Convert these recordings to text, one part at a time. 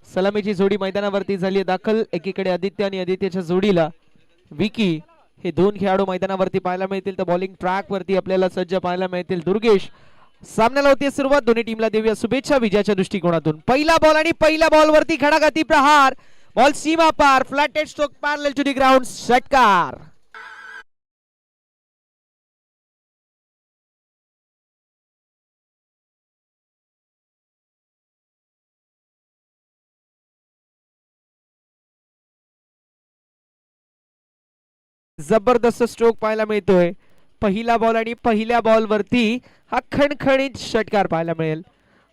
सलामीची जोडी मैदानावरती झाली आहे दाखल. एकीकडे आदित्य आणि आदित्यच्या जोडीला विकी हे दोन खेळाडू मैदानावरती पाहायला मिळतील. तर बॉलिंग ट्रॅक वरती आपल्याला सज्ज पाहायला मिळतील दुर्गेश. सामन्याला होती सुरुवात. दोन्ही टीमला देऊया शुभेच्छा विजयाच्या दृष्टिकोनातून. पहिला बॉल आणि पहिल्या बॉल वरती खडागती प्रहार. बॉल सीमा पार. Flatted stroke parallel to the ground. षटकार. जबरदस्त स्ट्रोक पाहायला मिळतोय. पहिला बॉल आणि पहिल्या बॉल वरती हा खणखणीत षटकार पाहायला मिळेल.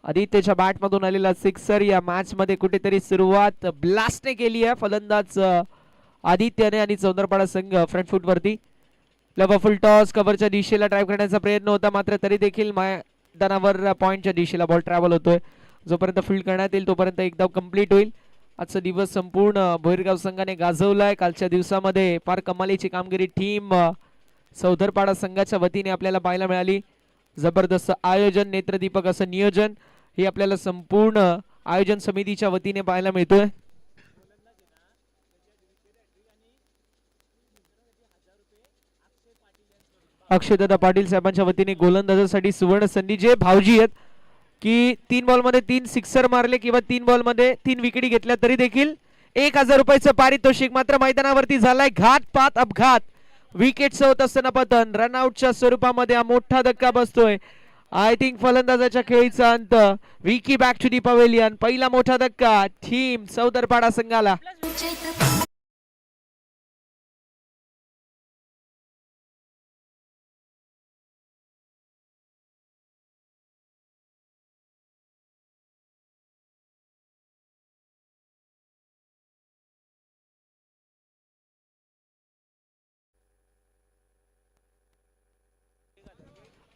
आदित्यच्या बॅट मधून आलेला सिक्सर या मॅच मध्ये कुठेतरी सुरुवात ब्लास्टने केली आहे फलंदाज आदित्यने आणि चौदरपाडा संघ फ्रंट फूट वरती. फुल टॉस कव्हरच्या दिशेला ड्राईव्ह करण्याचा प्रयत्न होता मात्र तरी देखील मैदानावर पॉइंटच्या दिशेला बॉल ट्रॅव्हल होतोय. जोपर्यंत फील्ड करण्यात येईल तोपर्यंत एकदा कंप्लीट होईल. आजचा दिवस संपूर्ण भोईरगाव संघाने गाजवलाय. कालच्या दिवसामध्ये फार कमालीची कामगिरी टीम चौदरपाडा संघाच्या वतीने आपल्याला पाहायला मिळाली. जबरदस्त आयोजन, नेत्रदीपक असं नियोजन हे आपल्याला संपूर्ण आयोजन समितीच्या वतीने पाहायला मिळतोय. अक्षयदादा पाटील साहेबांच्या वतीने गोलंदाजासाठी सुवर्ण संधी. जे भाऊजी आहेत की 3 बॉल मध्ये 3 सिक्सर मारले किंवा 3 बॉल मध्ये 3 विकेटी घेतल्या तरी देखील 1000 रुपयाचं पारितोषिक. मात्र मैदानावरती झालाय घातपात अपघात. विकेटचं होत असताना पतन. रनआउटच्या स्वरूपामध्ये हा मोठा धक्का बसतोय. आय थिंक फलंदाजाच्या खेळीचा अंत. Vicky back to the pavilion. पहिला मोठा धक्का टीम चौदरपाडा संघाला.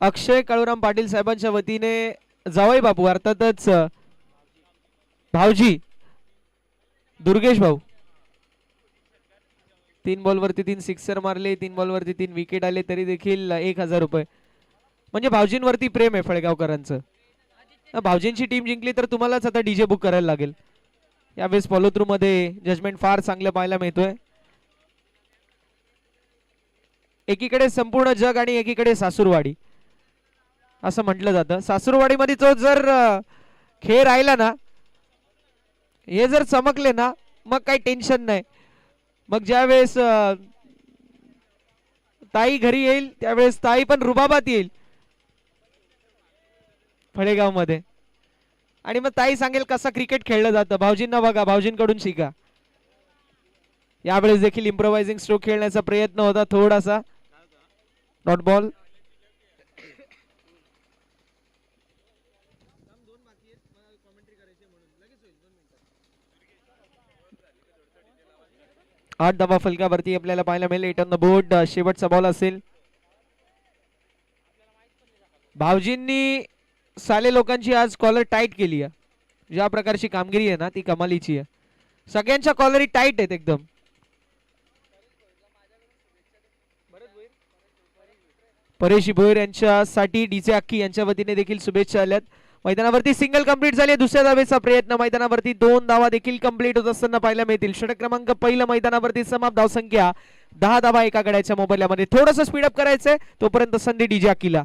अक्षय काळूराम पाटील साहेबांच्या वतीने जावई बापू अर्थातच भाऊजी दुर्गेश भाऊ 3 बॉल वरती 3 सिक्सर मारले, 3 बॉल वरती 3 विकेट आले तरी देखील 1000 रुपये. म्हणजे भाऊजींवरती प्रेम आहे फळगावकरांचं. भाऊजींची टीम जिंकली तर तुम्हालाच आता डीजे बुक करायला लागेल. यावेळेस फॉलो थ्रू मध्ये जजमेंट फार चांगलं पाहायला मिळतोय. एकीकडे संपूर्ण जग आणि एकीकडे सासूरवाडी असं म्हटलं जातं. सासूरवाडीमध्ये तो जर खेळ राहिला ना, हे जर चमकले ना, मग काही टेन्शन नाही. मग ज्यावेळेस ताई घरी येईल त्यावेळेस ताई पण रुबाबात येईल फळेगाव मध्ये. आणि मग ताई सांगेल कसं क्रिकेट खेळलं जातं. भाऊजींना बघा, भाऊजींकडून शिका. यावेळेस देखील इम्प्रोवायझिंग स्ट्रोक खेळण्याचा प्रयत्न होता थोडासा. Dot ball. आठ धावा फलकावरती आपल्याला पाहायला मिळेल. 8 ऑन द बोर्ड. शेवटचा बॉल असेल. भाऊजींनी साले लोकांची आज कॉलर टाईट केली आहे. ज्या प्रकारची कामगिरी आहे ना ती कमालीची आहे. सगळ्यांच्या कॉलरी टाईट आहेत एकदम. परेश भोयर यांच्यासाठी डीजे अक्की यांच्या वतीने देखील शुभेच्छा आल्यात. मैदानावरती सिंगल कंप्लीट झाली. दुसऱ्या धावेचा प्रयत्न. मैदानावरती 2 धावा देखील कंप्लीट होत असताना पाहायला मिळतील. षटक क्रमांक पहिला मैदानावरती समाप्त. धावसंख्या 10 धावा एका गड्याच्या मोबाईलमध्ये. थोडंसं स्पीडअप करायचंय तोपर्यंत संधी डीजे अक्कीला.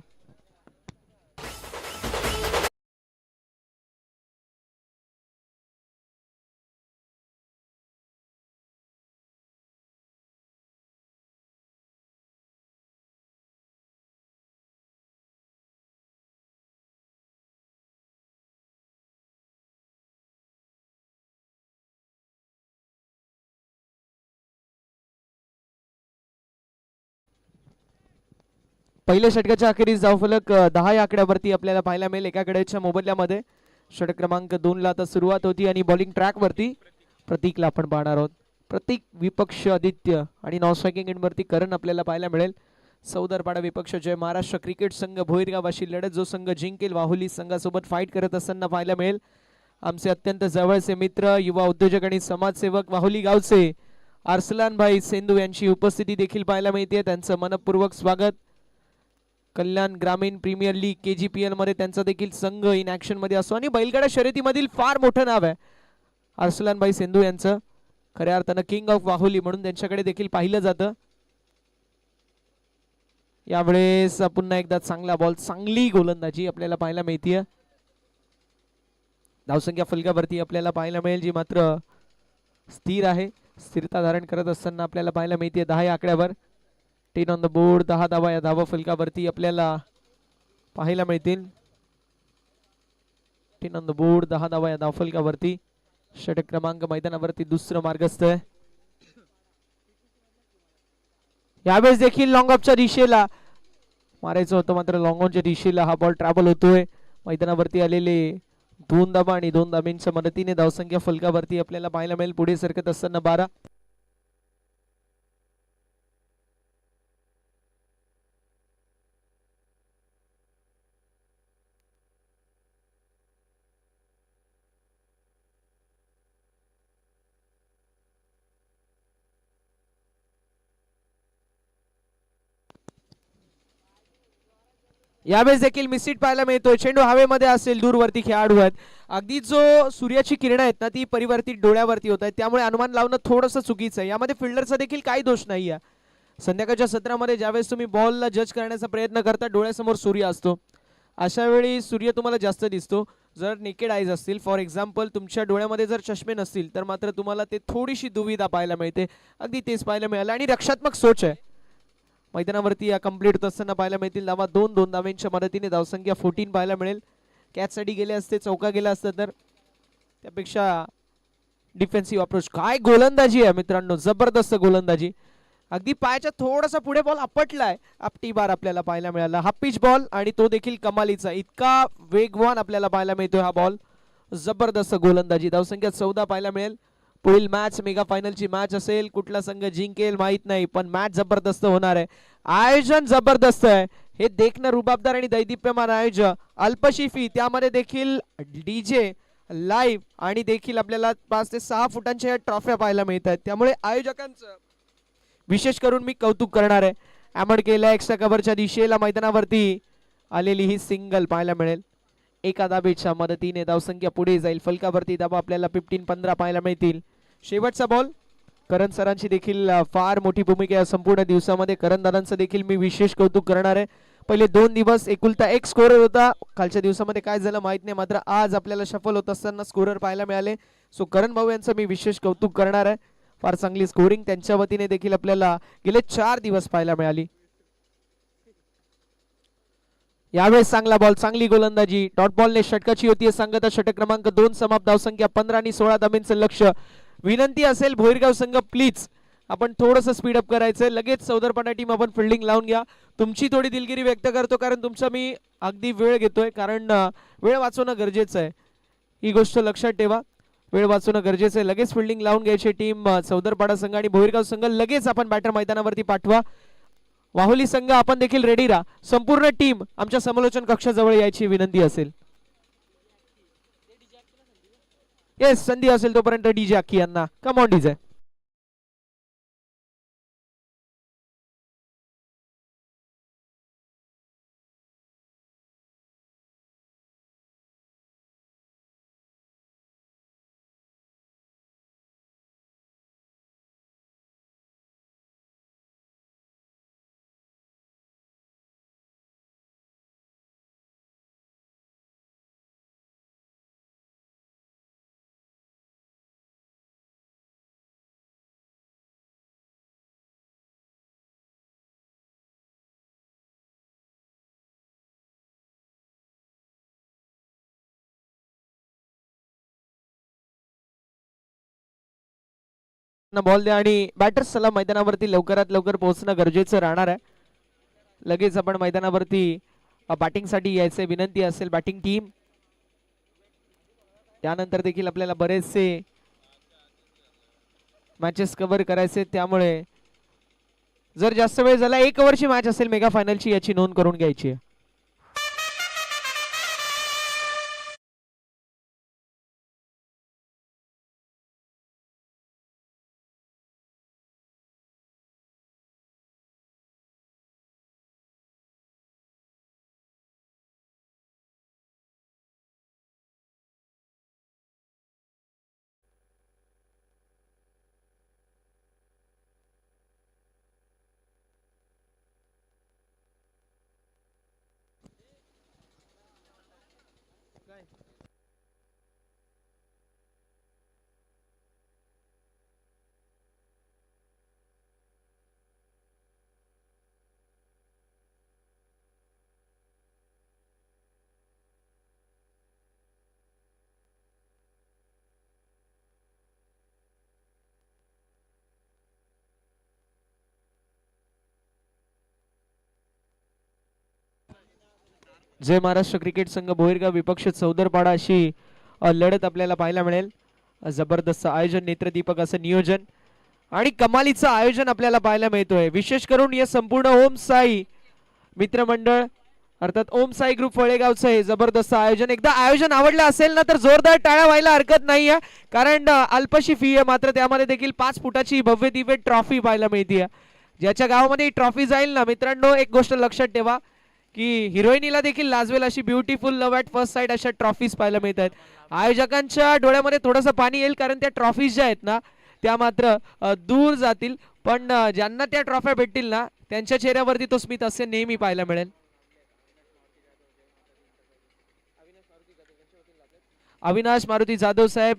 पहिल्या षटकाच्या अखेरीस धावफलक 10 या आकड्यावरती आपल्याला पाहायला मिळेल एका गड्याच्या मोबदल्यामध्ये. षटक क्रमांक 2 ला आता सुरुवात होती आणि बॉलिंग ट्रॅक वरती प्रतीकला आपण पाहणार आहोत. प्रतीक विपक्ष आदित्य आणि नॉन स्ट्रायकिंग एंड वरती करण आपल्याला पाहायला मिळेल. चौदरपाडा विपक्ष जय महाराष्ट्र क्रिकेट संघ भोईरगाव अशी लढत जो संघ जिंकेल वाहुली संघासोबत फाईट करत असताना पाहायला मिळेल. आमचे अत्यंत जवळचे मित्र युवा उद्योजक आणि समाजसेवक वाहुली गावचे अर्सलान भाई सेंधू यांची उपस्थिती देखील पाहायला मिळते. त्यांचं मनपूर्वक स्वागत. कल्याण ग्रामीण प्रीमियर लीग KGPL मध्ये त्यांचा देखील संघ इन ऍक्शन मध्ये असतो आणि बैलगाडा शर्यतीमधील फार मोठं नाव आहे. अर्सलानभाई सिंधू यांचं खऱ्या अर्थानं किंग ऑफ वाहुली म्हणून त्यांच्याकडे देखील पाहिलं जातं. यावेळेस पुन्हा एकदा चांगला बॉल, चांगली गोलंदाजी आपल्याला पाहायला मिळते. धावसंख्या फलकावरती आपल्याला पाहायला मिळेल जी मात्र स्थिर आहे, स्थिरता धारण करत असताना आपल्याला पाहायला मिळते 10 या आकड्यावर. 10 ऑन द बोर्ड, 10 धावा या धावा फलकावरती आपल्याला पाहायला मिळतील. 10 ऑन द बोर्ड, 10 धावा या धाव फलकावरती. षटक क्रमांक मैदानावरती दुसरं मार्गस्थ आहे. यावेळेस देखील लॉंग ऑफच्या दिशेला मारायचं होतं, मात्र लॉंग ऑनच्या दिशेला हा बॉल ट्रॅव्हल होतोय. मैदानावरती आलेले 2 धाबा आणि 2 धाब्यांच्या मदतीने धावसंख्या फलकावरती आपल्याला पाहायला मिळेल पुढे सरकत असताना 12. यावेळेस देखील मिसहिट पाहायला मिळतोय. चेंडू हवेमध्ये असेल, दूरवरती खेळाडू आहेत. अगदी जो सूर्याची किरण आहेत ना ती परिवर्तित डोळ्यावरती होत आहेत, त्यामुळे अनुमान लावणं थोडंसं चुकीचं आहे. यामध्ये फिल्डरचा देखील काही दोष नाही आहे. संध्याकाळच्या सत्रामध्ये ज्यावेळेस तुम्ही बॉलला जज करण्याचा प्रयत्न करता, डोळ्यासमोर सूर्य असतो, अशा वेळी सूर्य तुम्हाला जास्त दिसतो. जर नेकेड आईज असतील, फॉर एक्झाम्पल तुमच्या डोळ्यामध्ये जर चष्मे नसतील तर मात्र तुम्हाला ते थोडीशी दुविधा पाहायला मिळते. अगदी तेच पाहायला मिळालं. आणि रक्षात्मक सोच आहे मैदानावरती या कंप्लीट होत असताना पाहायला मिळतील. धावा 2 धाव्यांच्या मदतीने धावसंख्या 14 पाहायला मिळेल. कॅचसाठी गेले असते, चौका गेला असता तर त्यापेक्षा डिफेन्सिव्ह अप्रोच. काय गोलंदाजी आहे मित्रांनो, जबरदस्त गोलंदाजी. अगदी पायाच्या थोडासा पुढे बॉल आपटलाय, आपटी बार आपल्याला पाहायला मिळाला. हा पिच बॉल आणि तो देखील कमालीचा, इतका वेगवान आपल्याला पाहायला मिळतोय हा बॉल. जबरदस्त गोलंदाजी. धावसंख्या 14 पाहायला मिळेल. पुढील मॅच मेगा फायनलची मॅच असेल, कुठला संघ जिंकेल माहित नाही, पण मॅच जबरदस्त होणार आहे. आयोजन जबरदस्त आहे. हे देखणं रुबाबदार आणि दैदिप्यमान आयोजन. अल्पशी फी, त्यामध्ये देखील डीजे लाईव्ह आणि देखील आपल्याला 5 ते 6 फुटांच्या ट्रॉफ्या पाहायला मिळतात. त्यामुळे आयोजकांचं विशेष करून मी कौतुक करणार आहे. अॅमड केला एक्स्ट्रा कव्हरच्या दिशेला मैदानावरती आलेली ही सिंगल पाहायला मिळेल. एका धाबेच्या मदतीने धावसंख्या पुढे जाईल. फलकावरती धाबा आपल्याला 15-15 पाहायला मिळतील. शेवटचा बॉल. करण सरांची देखील फार मोठी भूमिका आहे संपूर्ण दिवसामध्ये. करण दादांचं देखील मी विशेष कौतुक करणार आहे. पहिले 2 दिवस एकुलता एक स्कोरर होता. कालच्या दिवसामध्ये काय झालं माहित नाही, मात्र आज आपल्याला शफल होत असताना स्कोरर पाहायला मिळाले. सो करण भाऊ यांचं मी विशेष कौतुक करणार आहे. फार चांगली स्कोरिंग त्यांच्या वतीने देखील आपल्याला गेले 4 दिवस पाहायला मिळाली. यावेळेस चांगला बॉल, चांगली गोलंदाजी. डॉट बॉलने षटकाची होती सांगता. षटक क्रमांक 2 समाप्त. धावसंख्या 15 आणि 16 धाब्यांचं लक्ष. विनंती असेल भोईरगाव संघ, प्लीज आपण थोडंसं स्पीडअप करायचं. लगेच चौदरपणा टीम आपण फिल्डिंग लावून घ्या. तुमची थोडी दिलगिरी व्यक्त करतो, कारण तुमचा मी अगदी वेळ घेतोय, कारण वेळ वाचवणं गरजेचं आहे. ही गोष्ट लक्षात ठेवा, वेळ वाचवणं गरजेचं आहे. लगेच फिल्डिंग लावून घ्यायची टीम चौदरपाडा संघ आणि भोईरगाव संघ. लगेच आपण बॅटर मैदानावरती पाठवा. वाहुली संघ आपण देखील रेडी राहा. संपूर्ण टीम आमच्या समालोचन कक्षाजवळ यायची विनंती असेल. येस, संधी असेल तोपर्यंत डीजे अक्की यांना. Come on DJ. बॉल द्या आणि बॅटर्सला मैदानावरती लवकरात लवकर पोहोचणं गरजेचं राहणार आहे. लगेच आपण मैदानावरती बॅटिंग साठी यायचे विनंती असेल बॅटिंग टीम. त्यानंतर देखील आपल्याला बरेचसे मॅचेस कव्हर करायचे, त्यामुळे जर जास्त वेळ झाला 1 ओव्हरची मॅच असेल मेगा फायनलची, याची नोंद करून घ्यायची आहे. जय महाराष्ट्र क्रिकेट संघ बोईरगाव विपक्ष चौदरपाडा अशी लढत आपल्याला पाहायला मिळेल. जबरदस्त आयोजन, नेत्रदीपक असं नियोजन आणि कमालीचं आयोजन आपल्याला पाहायला मिळतोय. विशेष करून या संपूर्ण ओम साई मित्रमंडळ अर्थात ओम साई ग्रुप फळेगावचं हे जबरदस्त आयोजन. एकदा आयोजन आवडलं असेल ना तर जोरदार टाळ्या व्हायला हरकत नाहीये, कारण अल्पशी फी आहे, मात्र त्यामध्ये देखील 5 फुटाची भव्य दिव्य ट्रॉफी पाहायला मिळते. ज्याच्या गावामध्ये ही ट्रॉफी जाईल ना मित्रांनो, एक गोष्ट लक्षात ठेवा की हिरोईनीला देखील लाजवेल अशी beautiful love at first sight अशा ट्रॉफीज पाहायला मिळतात. आयोजकांच्या डोळ्यामध्ये थोडंसं पाणी येईल, कारण त्या ट्रॉफीज ज्या आहेत ना त्या मात्र दूर जातील, पण ज्यांना त्या ट्रॉफ्या भेटतील ना त्यांच्या चेहऱ्यावरती तो स्मित असे नेहमी पाहायला मिळेल. अविनाश मारुती जाधव साहेब,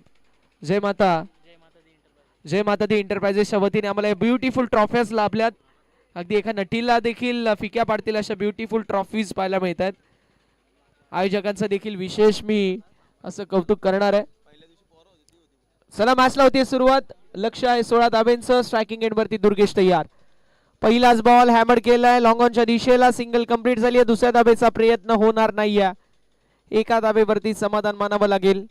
जय माता, जय माता दी एंटरप्राइजेसच्या वतीने आम्हाला ब्युटिफुल ट्रॉफ्याज लाभल्यात. अगदी एका नटीला देखील फिक्या पाडतील अशा ब्युटिफुल ट्रॉफीज पाहायला मिळतात. आयोजकांचं देखील विशेष मी असं कौतुक करणार आहे. चला मॅचला होती सुरुवात. लक्ष आहे 16 धाब्यांचं. स्ट्रायकिंग एंड वरती दुर्गेश तयार. पहिलाच बॉल हॅमर केलाय लॉंग ऑनच्या दिशेला, सिंगल कंप्लीट झाली आहे. दुसऱ्या धाब्याचा प्रयत्न होणार नाहीये. एका धाबेवरती समाधान मानावं लागेल.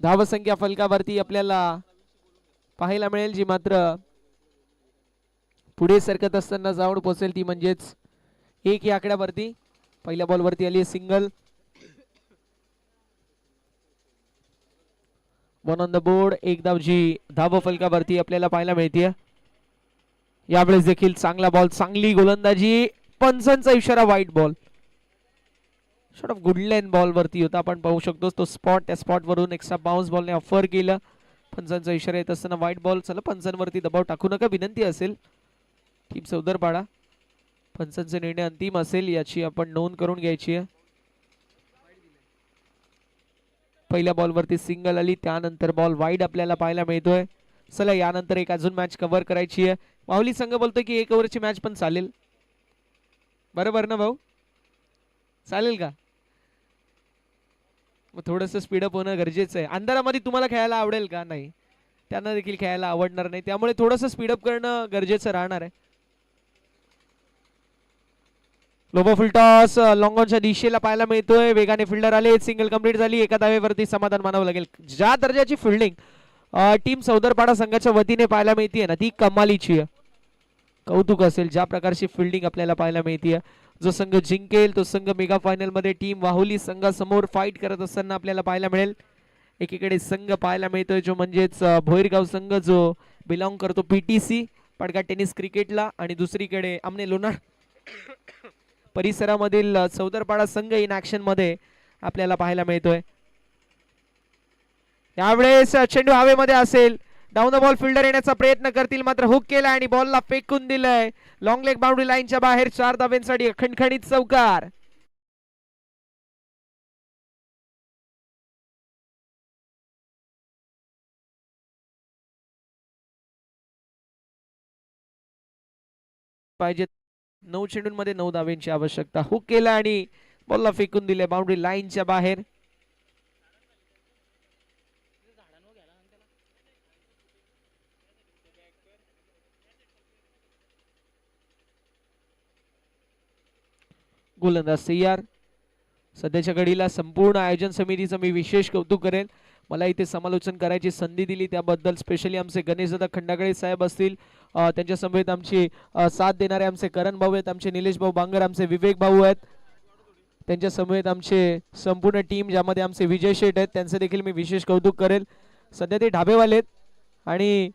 धावसंख्या फलकावरती आपल्याला पाहायला मिळेल जी मात्र पुढे सरकत असताना जाऊन पोहोचेल, ती म्हणजेच 1 या आकड्यावरती. पहिल्या बॉलवरती आली सिंगल. 1 on the board. एक धाव जी धाव फलकावरती आपल्याला पाहायला मिळते. यावेळेस देखील चांगला बॉल, चांगली गोलंदाजी. पंचांचा इशारा वाईट ball. Short of good length ball वरती होता, आपण पाहू शकतो तो स्पॉट. त्या स्पॉट वरून एक्स्ट्रा बाउन्स बॉलने ऑफर केलं. पंचांचा इशारा येत असताना वाईट बॉल. चला पंचांवरती दबाव टाकू नका विनंती असेल टीम चौदरपाडा. पंचांचा निर्णय अंतिम असेल याची आपण नोंद करून घ्यायची आहे. पहिल्या बॉलवरती सिंगल आली, त्यानंतर बॉल वाईड आपल्याला पाहायला मिळतोय. चला यानंतर एक अजून मॅच कव्हर करायची आहे. माऊली संघ बोलतोय की 1 ओव्हरची मॅच पण चालेल. बरोबर ना भाऊ, चालेल का? मग थोडंसं स्पीडअप होणं गरजेचं आहे. अंधारामध्ये तुम्हाला खेळायला आवडेल का? नाही, त्यांना देखील खेळायला आवडणार नाही, त्यामुळे थोडंसं स्पीडअप करणं गरजेचं राहणार आहे. लोबो फुलटॉस लॉंग ऑनच्या दिशेला पाहायला मिळतोय. वेगाने फिल्डर आले, सिंगल कंप्लीट झाली. एका धावेवरती समाधान मानावं लागेल. ज्या दर्जाची फिल्डिंग टीम चौदरपाडा संघाच्या वतीने पाहायला मिळते ना ती कमालीची आहे. कौतुक असेल ज्या प्रकारची फिल्डिंग आपल्याला पाहायला मिळते. जो संघ जिंकेल तो संघ मेगा फायनल मध्ये टीम वाहुली संघासमोर फाईट करत असताना आपल्याला पाहायला मिळेल. एकीकडे संघ पाहायला मिळतोय जो म्हणजेच भोईरगाव संघ जो बिलॉंग करतो PTC पडगा टेनिस क्रिकेटला, आणि दुसरीकडे आमने लोणार परिसरामधील चौदरपाडा संघ इन ऍक्शन मध्ये आपल्याला पाहायला मिळतोय. यावेळेस चेंडू हवेमध्ये असेल. डाऊन द बॉल फिल्डर येण्याचा प्रयत्न करतील, मात्र हुक केला आणि बॉलला फेकून दिलंय लॉंग लेग बाउंड्री लाईनच्या बाहेर. 4 धाब्यांसाठी खणखणीत चौकार. पाहिजे 9 चेंडूंमध्ये 9 धाब्यांची आवश्यकता. हुक केला आणि बॉलला फेकून दिले बाउंड्री लाईनच्या बाहेर. गोलंदाज तयार. सध्याच्या घडीला संपूर्ण आयोजन समितीचं मी विशेष कौतुक करेल. मला इथे समालोचन करायची संधी दिली त्याबद्दल स्पेशली आमचे गणेशदादा खंडागळे साहेब असतील, त्यांच्या समवेत आमची साथ देणारे आमचे करण भाऊ आहेत, आमचे निलेश भाऊ बांगर, आमचे विवेक भाऊ आहेत, त्यांच्या समवेत आमचे संपूर्ण टीम ज्यामध्ये आमचे विजय शेठ आहेत त्यांचे देखील मी विशेष कौतुक करेल. सध्या ते ढाबेवाले आहेत आणि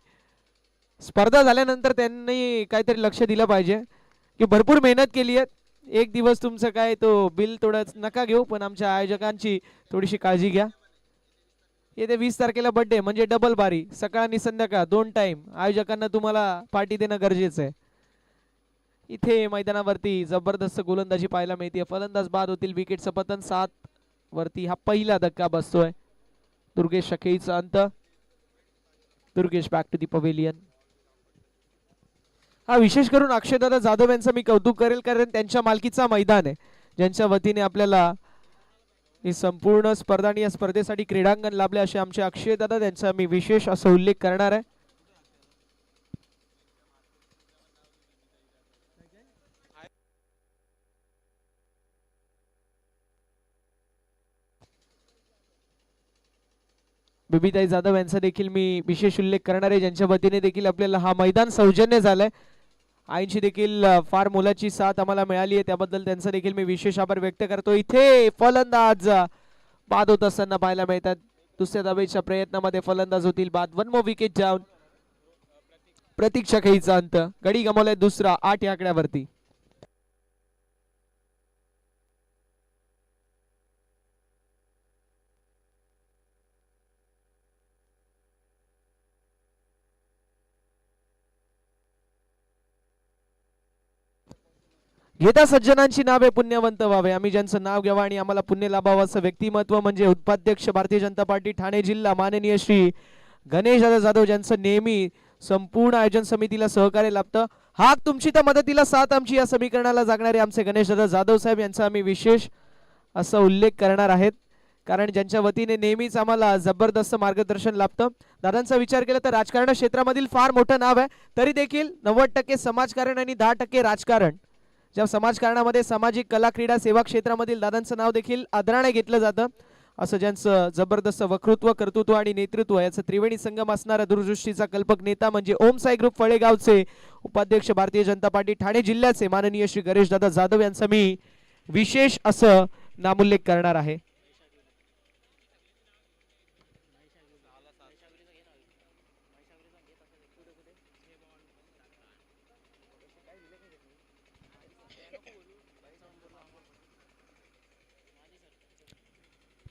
स्पर्धा झाल्यानंतर त्यांनी काहीतरी लक्ष दिलं पाहिजे की भरपूर मेहनत केली आहे. एक दिवस तुमचं काय तो बिल थोडं नका घेऊ, पण आमच्या आयोजकांची थोडीशी काळजी घ्या. येते 20 तारखेला बर्थडे म्हणजे डबल बारी, सकाळ आणि संध्याकाळ 2 टाइम आयोजकांना तुम्हाला पार्टी देणं गरजेचं आहे. इथे मैदानावरती जबरदस्त गोलंदाजी पाहायला मिळते. फलंदाज बाद होतील. विकेटचं पतन 7 वरती हा पहिला धक्का बसतोय. दुर्गेश शकेईचा अंत. Durgesh back to the pavilion. हा विशेष करून अक्षयदादा जाधव यांचं मी कौतुक करेल, कारण त्यांच्या मालकीचा मैदान आहे ज्यांच्या वतीने आपल्याला ही संपूर्ण स्पर्धा आणि या स्पर्धेसाठी क्रीडांगण लाभले असे आमचे अक्षयदादा, त्यांचा मी विशेष असा उल्लेख करणार आहे. बेबीताई जाधव यांचा देखील मी विशेष उल्लेख करणार आहे, ज्यांच्या वतीने देखील आपल्याला हा मैदान सौजन्य झालंय. आईंची देखील फार मोलाची साथ आम्हाला मिळाली आहे, त्याबद्दल त्यांचा देखील मी विशेष आभार व्यक्त करतो. इथे फलंदाज बाद होत असताना पाहायला मिळतात. दुसऱ्या धावेच्या प्रयत्नामध्ये फलंदाज होतील बाद. 1 more विकेट डाऊन. प्रतीक्षा खेळीचा अंत. गडी गमावलाय दुसरा 8 या आकड्यावरती. घेता सज्जनांची नावे पुण्यवंत व्हावे. आम्ही ज्यांचं नाव घ्यावं आणि आम्हाला पुण्य लाभावं असं व्यक्तिमत्व म्हणजे उपाध्यक्ष भारतीय जनता पार्टी ठाणे जिल्हा माननीय श्री गणेश दादा जाधव, ज्यांचं नेहमी संपूर्ण आयोजन समितीला सहकार्य लाभतं. हाक तुमची तर मदतीला साथ आमची या समीकरणाला जागणारे आमचे गणेश दादा जाधव साहेब यांचा आम्ही विशेष असा उल्लेख करणार आहेत, कारण ज्यांच्या वतीने नेहमीच आम्हाला जबरदस्त मार्गदर्शन लाभतं. दादांचा विचार केला तर राजकारण क्षेत्रामधील फार मोठं नाव आहे, तरी देखील 90% समाजकारण आणि 10% राजकारण. ज्या समाजकारणामध्ये सामाजिक कला क्रीडा सेवा क्षेत्रामधील दादांचं नाव देखील आदराने घेतलं जातं, असं ज्यांचं जबरदस्त वक्तृत्व कर्तृत्व आणि नेतृत्व याचं त्रिवेणी संगम असणारा दूरदृष्टीचा कल्पक नेता म्हणजे ओम साई ग्रुप फळेगावचे उपाध्यक्ष भारतीय जनता पार्टी ठाणे जिल्ह्याचे माननीय श्री गणेश दादा जाधव यांचा मी विशेष असं नामोल्लेख करणार आहे.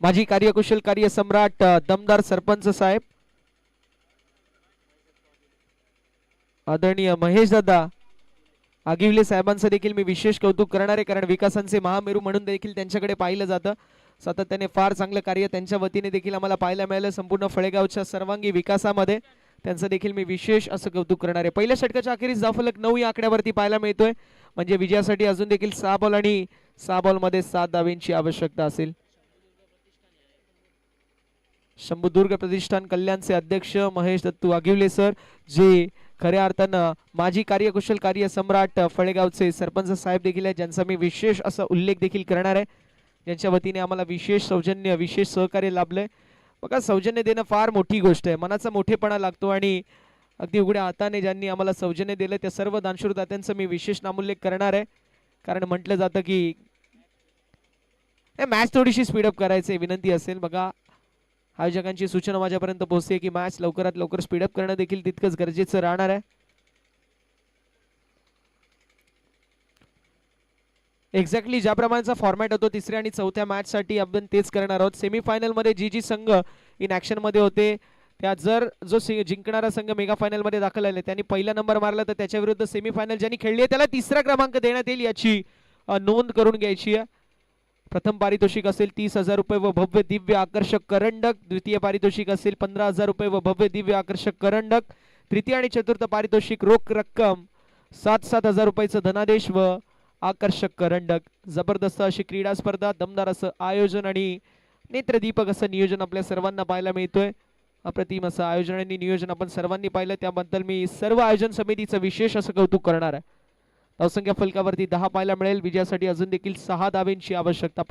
माजी कार्यकुशल कार्य सम्राट दमदार सरपंच साहेब आदरणीय महेश दादा आगिवले साहेबांचं देखील मी विशेष कौतुक करणार आहे, कारण विकासांचे महामेरू म्हणून देखील त्यांच्याकडे पाहिलं जातं. सातत्याने फार चांगलं कार्य त्यांच्या वतीने देखील आम्हाला पाहायला मिळालं. संपूर्ण फळेगावच्या सर्वांगी विकासामध्ये त्यांचं देखील मी विशेष असं कौतुक करणार आहे. पहिल्या षटकाच्या अखेरीस धावफलक 9 या आकड्यावरती पाहायला मिळतोय, म्हणजे विजयासाठी अजून देखील 6 बॉल आणि 6 बॉलमध्ये 7 धावेंची आवश्यकता असेल. शंभुदुर्ग प्रतिष्ठान कल्याणचे अध्यक्ष महेश दत्तू आगिवले सर, जे खऱ्या अर्थानं माजी कार्यकुशल कार्य सम्राट फळेगावचे सरपंच साहेब देखील आहेत, ज्यांचा मी विशेष असा उल्लेख देखील करणार आहे, ज्यांच्या वतीने आम्हाला विशेष सौजन्य विशेष सहकार्य लाभलंय. बघा, सौजन्य देणं फार मोठी गोष्ट आहे, मनाचा मोठेपणा लागतो, आणि अगदी उघड्या हाताने ज्यांनी आम्हाला सौजन्य दिलं त्या सर्व दानशूर दात्यांचा मी विशेष नामोल्लेख करणार आहे. कारण म्हटलं जातं की मॅच थोडीशी स्पीडअप करायची विनंती असेल. बघा, आयोजकांची सूचना माझ्यापर्यंत पोहोचते की मॅच लवकरात लवकर स्पीडअप करणं देखील तितकंच गरजेचं राहणार आहे. एक्झॅक्टली ज्या प्रमाणेचा फॉर्मॅट होतो तिसऱ्या आणि चौथ्या मॅच साठी आपण तेच करणार आहोत. सेमीफायनल मध्ये जी संघ इन ऍक्शन मध्ये होते, त्या जर जो जिंकणारा संघ मेगा फायनल मध्ये दाखल झाले त्यांनी पहिला नंबर मारला तर त्याच्या विरुद्ध सेमीफायनल ज्यांनी खेळली आहे त्याला तिसरा क्रमांक देण्यात येईल, याची नोंद करून घ्यायची आहे. प्रथम पारितोषिक असेल 30,000 रुपये व भव्य दिव्य आकर्षक करंडक. द्वितीय पारितोषिक असेल 15,000 रुपये व भव्य दिव्य आकर्षक करंडक. तृतीय आणि चतुर्थ पारितोषिक रोख रक्कम 7,000 रुपयाचं धनादेश व आकर्षक करंडक. जबरदस्त अशी क्रीडा स्पर्धा, दमदार असं आयोजन आणि नेत्रदीपक असं नियोजन आपल्या सर्वांना पाहायला मिळतोय. अप्रतिम असं आयोजन आणि नियोजन आपण सर्वांनी पाहिलं, त्याबद्दल मी सर्व आयोजन समितीचं विशेष असं कौतुक करणार आहे. धावसंख्या फलकावरती 10 पाहायला मिळेल. विजयासाठी अजून देखील 6 धावेंची आवश्यकता.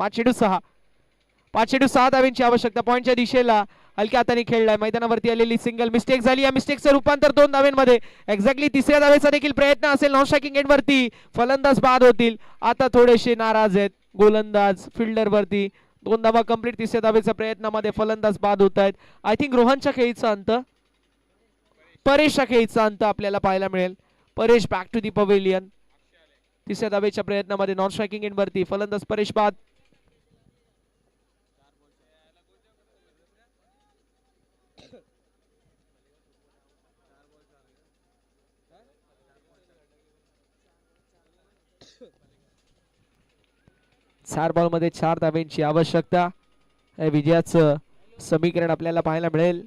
5-6 धावेंची आवश्यकता. पॉईंटच्या दिशेला हलक्या हाताने खेळलाय. मैदानावरती आलेली सिंगल मिस्टेक झाली, या मिस्टेकचं रूपांतर 2 धावेंमध्ये. एक्झॅक्टली तिसऱ्या धावेचा देखील प्रयत्न असेल. नॉन स्ट्रायकिंग एंड वरती फलंदाज बाद होतील. आता थोडेसे नाराज आहेत गोलंदाज फिल्डर वरती. 2 धावा कंप्लीट. तिसऱ्या धावेच्या प्रयत्नामध्ये फलंदाज बाद होत आहेत. आय थिंक रोहनच्या खेळीचा अंत, परेशच्या खेळीचा अंत आपल्याला पाहायला मिळेल. Paresh back to the pavilion. तिसऱ्या धावेच्या प्रयत्नामध्ये नॉन स्ट्रायकिंग एंड वरती फलंदाज परेश बाद. चार बॉल मध्ये 4 धावेंची आवश्यकता. विजयाचं समीकरण आपल्याला पाहायला मिळेल.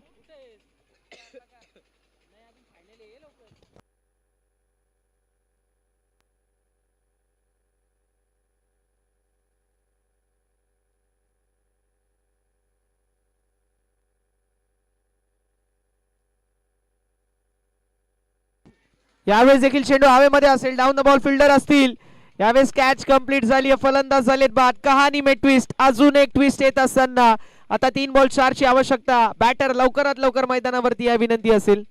यावेळेस देखील चेंडू हवेमध्ये असेल. डाऊन द बॉल फिल्डर असतील. यावेळेस कॅच कंप्लीट झाली. फलंदाज झालेत बाद. कहाणी में ट्विस्ट, अजून एक ट्विस्ट येत असताना आता 3 बॉल 4 ची आवश्यकता. बॅटर लवकरात लवकर मैदानावरती या विनंती असेल.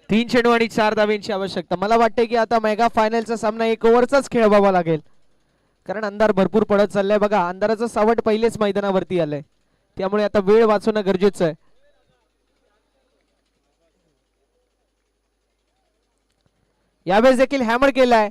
तीन चेंडू आणि 4 धावांची आवश्यकता. मला वाटते की आता मेगा फायनलचा सामना 1 ओव्हरचाच खेळवावा लागेल, कारण अंधार भरपूर पडत चाललाय. बघा अंधाराचं सावट पहिलेच मैदानावरती आलंय, त्यामुळे आता वेळ वाचवणं गरजेचं आहे. यावेळेस देखील हॅमर केलाय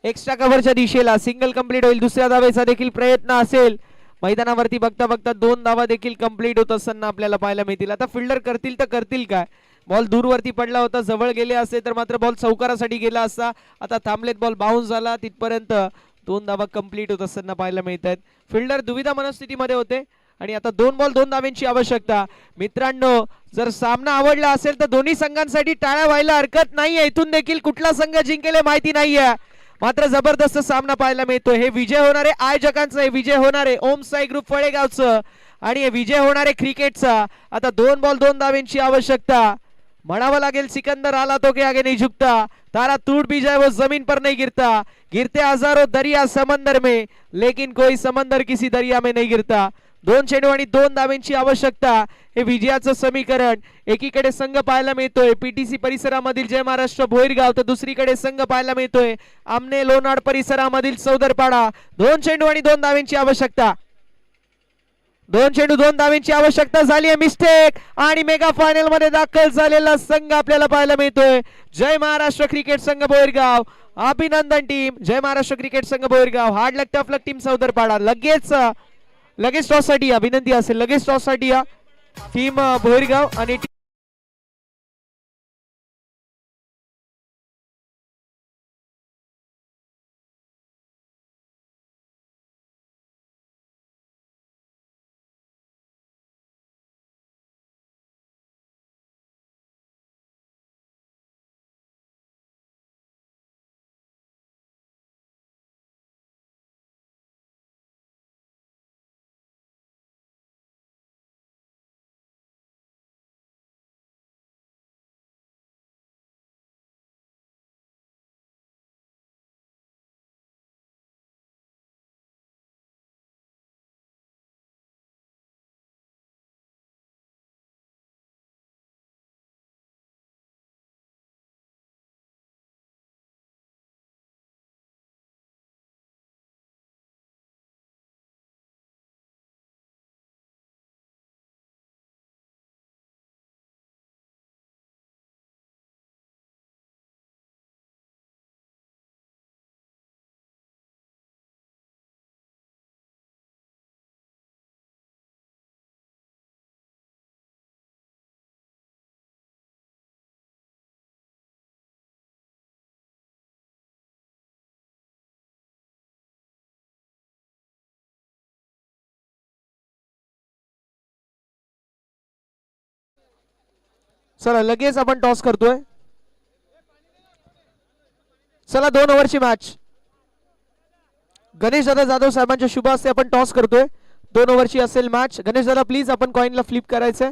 एक्स्ट्रा कव्हरच्या दिशेला. सिंगल कंप्लीट होईल. दुसऱ्या धावेचा देखील प्रयत्न असेल. मैदानावरती बघता बघता 2 धावा देखील कंप्लीट होत असताना आपल्याला पाहायला मिळतील. आता फिल्डर करतील तर करतील काय. बॉल दूरवरती पडला होता, जवळ गेले असते तर मात्र बॉल चौकारासाठी गेला असता. आता थांबलेत, बॉल बाउन्स झाला तिथपर्यंत 2 धावा कंप्लीट होत असताना पाहायला मिळत आहेत. फिल्डर दुविधा मनस्थितीमध्ये होते आणि आता 2 बॉल 2 धावांची आवश्यकता. मित्रांनो, जर सामना आवडला असेल तर दोन्ही संघांसाठी टाळ्या व्हायला हरकत नाहीये. इथून देखील कुठला संघ जिंकेल माहिती नाहीये, मात्र जबरदस्त सामना पाहायला मिळतोय. हे विजय होणारे आयोजकांचं, हे विजय होणारे ओम साई ग्रुप फळेगावचं आणि हे विजय होणारे क्रिकेटचा. आता 2 बॉल 2 धावांची आवश्यकता. म्हणावं लागेल सिकंदर आला तो के आगे नहीं झुकता, तारा टूट भी जाए वो जमीन पर नहीं गिरता, गिरते हजारों दरिया समंदर में लेकिन कोई समंदर किसी दरिया में नहीं गिरता. 2 चेंडू आणि 2 धावांची आवश्यकता. हे विजयाचं समीकरण. एकीकडे संघ पाहायला मिळतोय पीटीसी परिसरामधील जय महाराष्ट्र भोईरगाव, तर दुसरीकडे संघ पाहायला मिळतोय आमने लोणाड परिसरामधील सौदरपाडा. 2 चेंडू आणि 2 धावांची आवश्यकता. 2 चेंडू 2 धावांची आवश्यकता झाली आहे. मिस्टेक आणि मेगा फायनल मध्ये दाखल झालेला संघ आपल्याला पाहायला मिळतोय जय महाराष्ट्र क्रिकेट संघ बोरगाव. अभिनंदन टीम जय महाराष्ट्र क्रिकेट संघ बोरगाव. हार्ड लक टफ लक टीम सौदरपाडा. लगेच टॉस साठी या विनंती असेल, लगेच टॉस साठी या टीम बोरगाव आणि चला लगेच आपण टॉस करतोय. चला 2 ओव्हरची मॅच. गणेश दादा जाधव साहेबांच्या शुभ हस्ते आपण टॉस करतोय. 2 ओव्हरची असेल मॅच. गणेश दादा प्लीज आपण कॉइनला फ्लिप करायचंय.